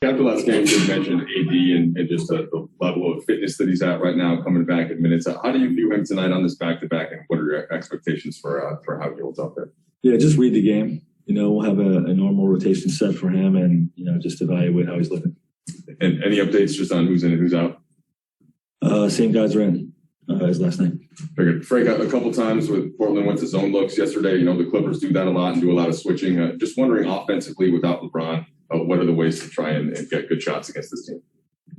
After last game, you mentioned AD and just the level of fitness that he's at right now, coming back in minutes. How do you view him tonight on this back-to-back, and what are your expectations for how he holds up there? Yeah, just read the game. We'll have a normal rotation set for him, and just evaluate how he's looking. And any updates just on who's in and who's out? Same guys are in as last night. Figured. Frank, a couple times with Portland went to zone looks yesterday. The Clippers do that a lot and do a lot of switching. Just wondering, offensively without LeBron, what are the ways to try and get good shots against this team?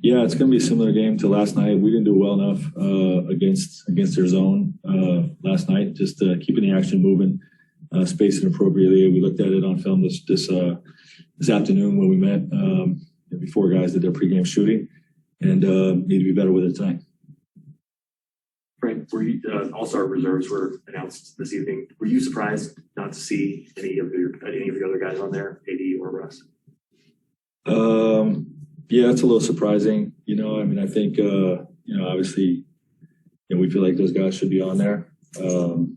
Yeah, it's going to be a similar game to last night. We didn't do well enough against their zone last night, just keeping the action moving, spacing appropriately. We looked at it on film this afternoon when we met before guys did their pregame shooting, and need to be better with it tonight. Frank, All-Star reserves were announced this evening. Were you surprised not to see any of the other guys on there, AD or Russ? Yeah, it's a little surprising. I think, obviously, we feel like those guys should be on there.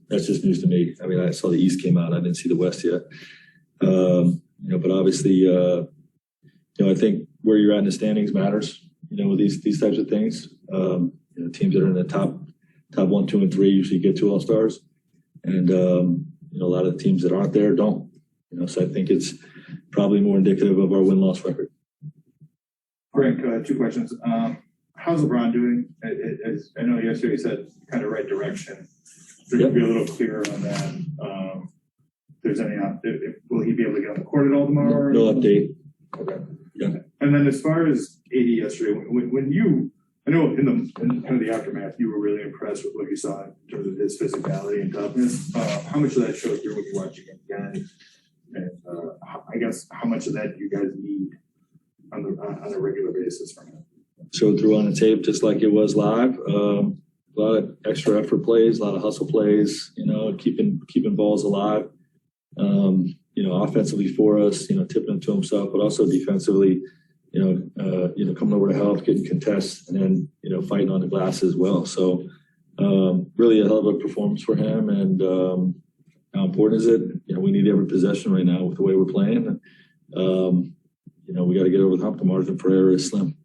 That's just news to me. I saw the East came out. I didn't see the West yet. But obviously, I think where you're at in the standings matters, with these types of things. Teams that are in the top 1, 2, and 3 usually get 2 All-Stars. And, a lot of the teams that aren't there don't. So I think it's probably more indicative of our win-loss record. Frank, 2 questions. How's LeBron doing? I know yesterday you said kind of right direction. So you can be a little clearer on that. If there's any, will he be able to get on the court at all tomorrow? No update. Okay. Yeah. And then as far as AD yesterday, I know in kind of the aftermath, you were really impressed with what you saw in terms of his physicality and toughness. How much of that showed through when you watch him again? And I guess how much of that do you guys need on a regular basis from him? Showed through on the tape just like it was live. A lot of extra effort plays, a lot of hustle plays, keeping balls alive. Offensively for us, tipping him to himself, but also defensively, coming over to help, getting contests, and then, fighting on the glass as well. So really a hell of a performance for him. And how important is it? We need every possession right now with the way we're playing. We got to get over the hump. The margin for error is slim.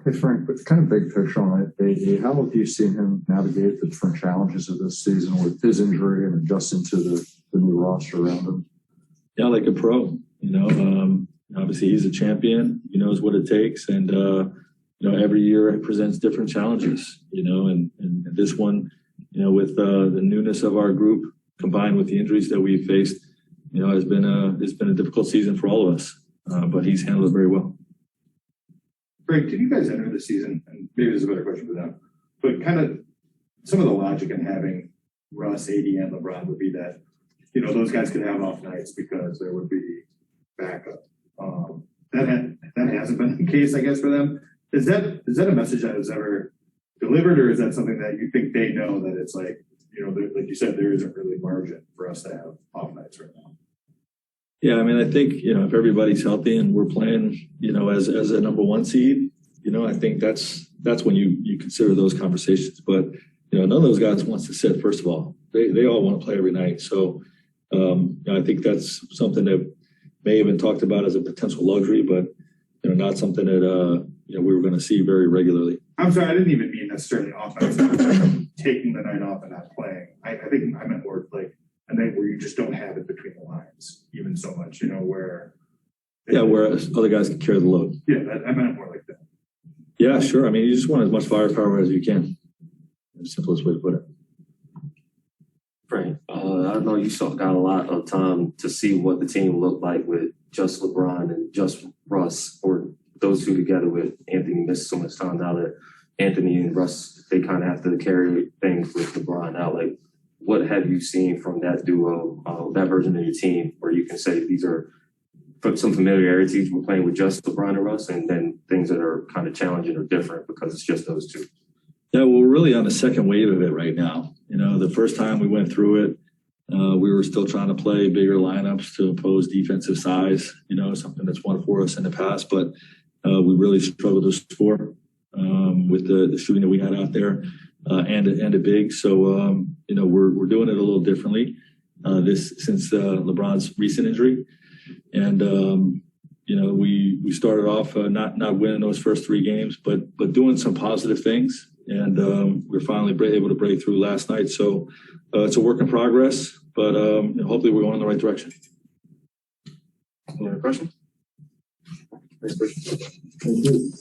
Hey, Frank, but kind of big picture on AD, how have you seen him navigate the different challenges of this season with his injury and adjusting to the new roster around him? Yeah, like a pro. Obviously he's a champion. He knows what it takes, and every year it presents different challenges. And this one, with the newness of our group combined with the injuries that we've faced, it's been a difficult season for all of us. But he's handled it very well. Frank, did you guys enter the season, and maybe this is a better question for them, but kind of some of the logic in having Russ, AD, and LeBron would be that, those guys could have off nights because there would be backup. That hasn't been the case, I guess, for them. Is that a message that was ever delivered, or is that something that you think they know that it's like, like you said, there isn't really margin for us to have off nights right now? Yeah, I think, if everybody's healthy and we're playing, as a number 1 seed, I think that's when you consider those conversations. But, none of those guys wants to sit, first of all. They all want to play every night. So I think that's something that may have been talked about as a potential luxury, but, not something that, we were going to see very regularly. I'm sorry, I didn't even mean necessarily off nights, taking the night off and not playing. I think I meant more like a night where you just don't have it between the lines, even so much, where. Yeah, where other guys can carry the load. Yeah, I meant it more like that. Yeah, sure. You just want as much firepower as you can. The simplest way to put it. Frank, I know you got a lot of time to see what the team looked like with just LeBron and just Russ, or those two together with Anthony missed so much time now that Anthony and Russ, they kind of have to carry things with LeBron now. Like, what have you seen from that duo, that version of your team, where you can say these are some familiarities we're playing with just LeBron and Russ, and then things that are kind of challenging or different because it's just those two? Yeah, well, we're really on the second wave of it right now. The first time we went through it, we were still trying to play bigger lineups to impose defensive size, something that's won for us in the past. But we really struggled to score with the shooting that we had out there and a big. So, we're doing it a little differently since LeBron's recent injury. And, we started off not winning those first 3 games, but doing some positive things, and we're finally able to break through last night. So it's a work in progress, but hopefully we're going in the right direction. Any other questions? Next question. Thank you.